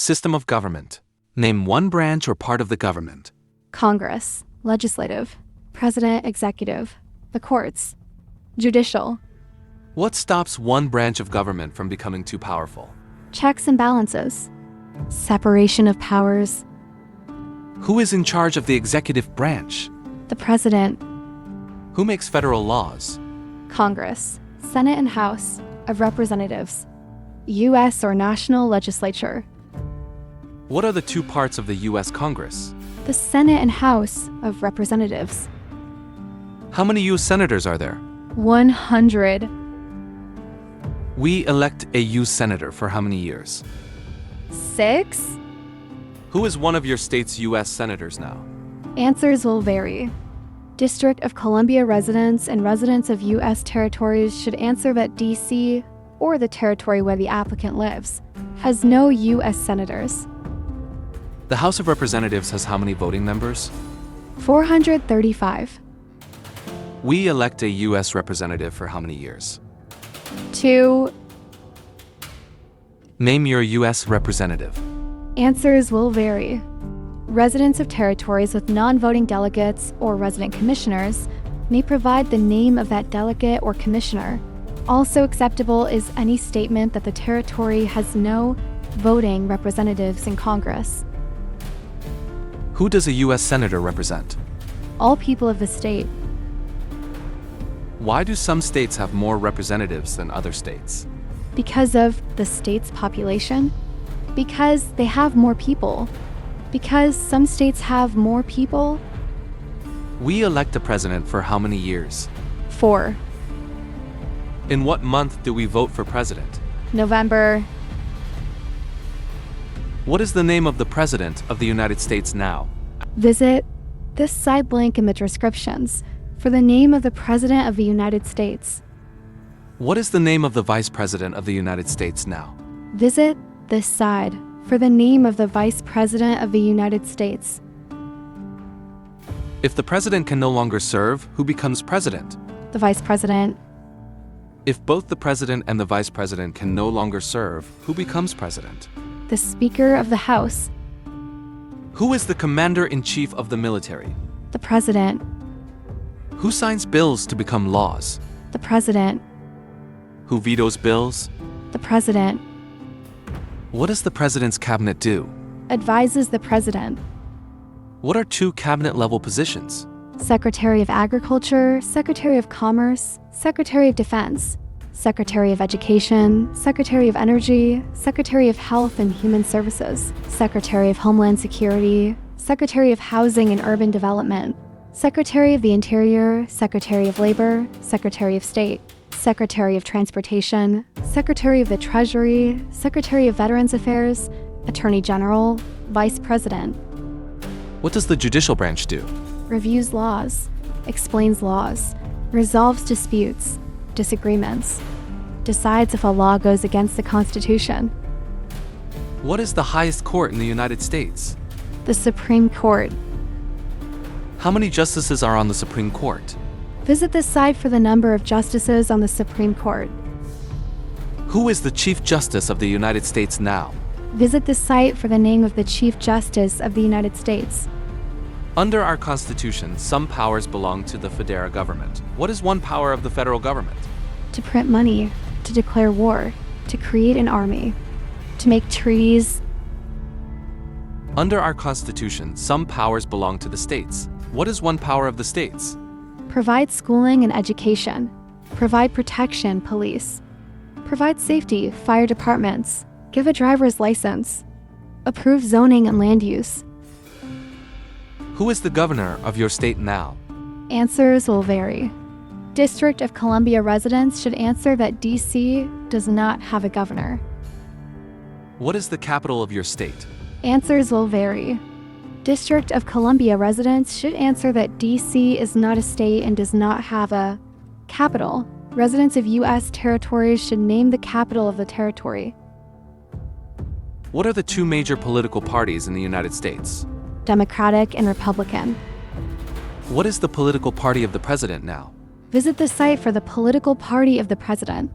System of government. Name one branch or part of the government. Congress, legislative, president, executive, the courts, judicial. What stops one branch of government from becoming too powerful? Checks and balances, separation of powers. Who is in charge of the executive branch? The president. Who makes federal laws? Congress, Senate and House of Representatives, U.S. or national legislature. What are the two parts of the U.S. Congress? The Senate and House of Representatives. How many U.S. senators are there? 100. We elect a U.S. senator for how many years? 6? Who is one of your state's U.S. senators now? Answers will vary. District of Columbia residents and residents of U.S. territories should answer that D.C., or the territory where the applicant lives, has no U.S. senators. The House of Representatives has how many voting members? 435. We elect a U.S. representative for how many years? 2. Name your U.S. representative. Answers will vary. Residents of territories with non-voting delegates or resident commissioners may provide the name of that delegate or commissioner. Also acceptable is any statement that the territory has no voting representatives in Congress. Who does a U.S. senator represent? All people of the state. Why do some states have more representatives than other states? Because of the state's population. Because they have more people. Because some states have more people. We elect a president for how many years? 4. In what month do we vote for president? November. What is the name of the President of the United States now? Visit this side link in the descriptions for the name of the President of the United States. What is the name of the Vice President of the United States now? Visit this side for the name of the Vice President of the United States. If the President can no longer serve, who becomes President? The Vice President. If both the President and the Vice President can no longer serve, who becomes President? The Speaker of the House. Who is the Commander-in-Chief of the military? The President. Who signs bills to become laws? The President. Who vetoes bills? The President. What does the President's cabinet do? Advises the President. What are two cabinet-level positions? Secretary of Agriculture, Secretary of Commerce, Secretary of Defense, Secretary of Education, Secretary of Energy, Secretary of Health and Human Services, Secretary of Homeland Security, Secretary of Housing and Urban Development, Secretary of the Interior, Secretary of Labor, Secretary of State, Secretary of Transportation, Secretary of the Treasury, Secretary of Veterans Affairs, Attorney General, Vice President. What does the judicial branch do? Reviews laws, explains laws, resolves disputes, disagreements, decides if a law goes against the Constitution. What is the highest court in the United States? The Supreme Court. How many justices are on the Supreme Court? Visit this site for the number of justices on the Supreme Court. Who is the Chief Justice of the United States now? Visit this site for the name of the Chief Justice of the United States. Under our Constitution, some powers belong to the federal government. What is one power of the federal government? To print money, to declare war, to create an army, to make treaties. Under our Constitution, some powers belong to the states. What is one power of the states? Provide schooling and education. Provide protection, police. Provide safety, fire departments. Give a driver's license. Approve zoning and land use. Who is the governor of your state now? Answers will vary. District of Columbia residents should answer that D.C. does not have a governor. What is the capital of your state? Answers will vary. District of Columbia residents should answer that D.C. is not a state and does not have a capital. Residents of U.S. territories should name the capital of the territory. What are the two major political parties in the United States? Democratic and Republican. What is the political party of the president now? Visit the site for the political party of the president.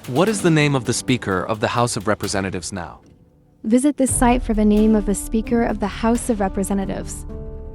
What is the name of the Speaker of the House of Representatives now? Visit this site for the name of the Speaker of the House of Representatives.